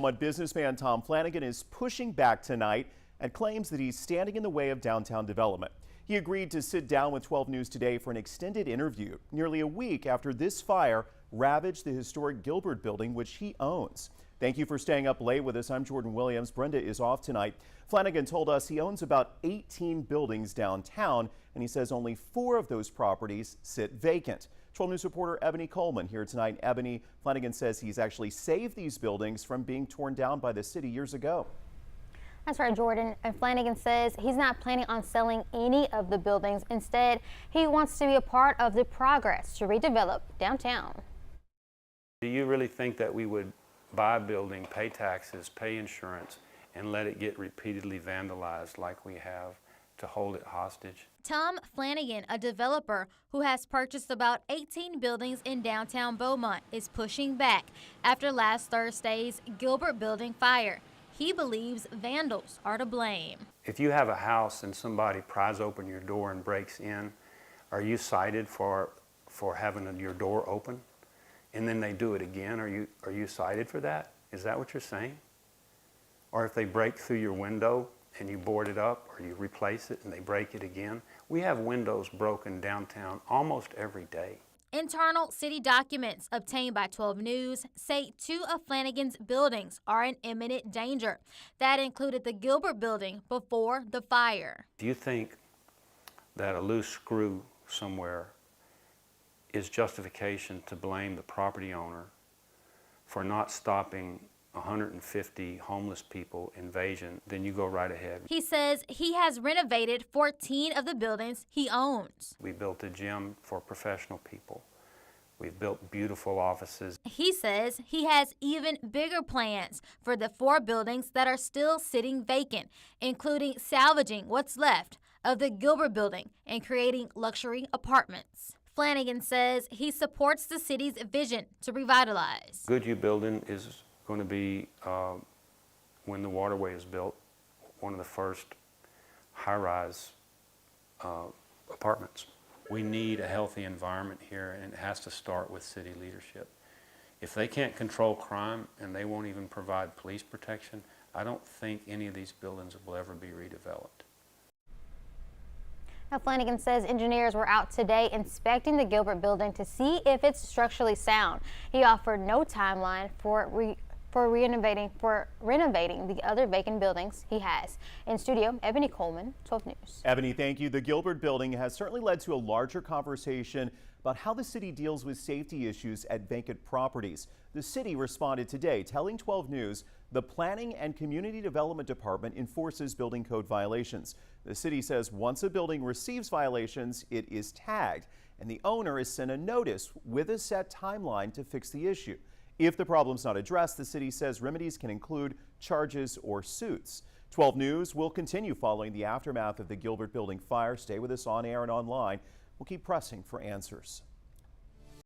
What businessman Tom Flanagan is pushing back tonight and claims that he's standing in the way of downtown development. He agreed to sit down with 12 News today for an extended interview nearly a week after this fire ravaged the historic Gilbert building, which he owns. Thank you for staying up late with us. I'm Jordan Williams. Brenda is off tonight. Flanagan told us he owns about 18 buildings downtown, and he says only 4 of those properties sit vacant. 12 News reporter Ebony Coleman here tonight. Ebony, Flanagan says he's actually saved these buildings from being torn down by the city years ago. That's right, Jordan. And Flanagan says he's not planning on selling any of the buildings. Instead, he wants to be a part of the progress to redevelop downtown. Do you really think that we would buy a building, pay taxes, pay insurance, and let it get repeatedly vandalized like we have to hold it hostage? Tom Flanagan, a developer who has purchased about 18 buildings in downtown Beaumont, is pushing back after last Thursday's Gilbert building fire. He believes vandals are to blame. If you have a house and somebody pries open your door and breaks in, are you cited for having your door open? And then they do it again, are you cited for that? Is that what you're saying? Or if they break through your window and you board it up or you replace it and they break it again? We have windows broken downtown almost every day. Internal city documents obtained by 12 News say 2 of Flanagan's buildings are in imminent danger. That included the Gilbert building before the fire. Do you think that a loose screw somewhere is justification to blame the property owner for not stopping 150 homeless people invasion? Then you go right ahead. He says he has renovated 14 of the buildings he owns. We built a gym for professional people. We've built beautiful offices. He says he has even bigger plans for the 4 buildings that are still sitting vacant, including salvaging what's left of the Gilbert building and creating luxury apartments. Flanagan says he supports the city's vision to revitalize. Goodhue building is going to be, when the waterway is built, one of the first high-rise apartments. We need a healthy environment here, and it has to start with city leadership. If they can't control crime and they won't even provide police protection, I don't think any of these buildings will ever be redeveloped. Now, Flanagan says engineers were out today inspecting the Gilbert building to see if it's structurally sound. He offered no timeline for renovating the other vacant buildings he has. In studio, Ebony Coleman, 12 News. Ebony, thank you. The Gilbert building has certainly led to a larger conversation about how the city deals with safety issues at vacant properties. The city responded today, telling 12 News the Planning and Community Development Department enforces building code violations. The city says once a building receives violations, it is tagged, and the owner is sent a notice with a set timeline to fix the issue. If the problem's not addressed, the city says remedies can include charges or suits. 12 News will continue following the aftermath of the Gilbert building fire. Stay with us on air and online. We'll keep pressing for answers.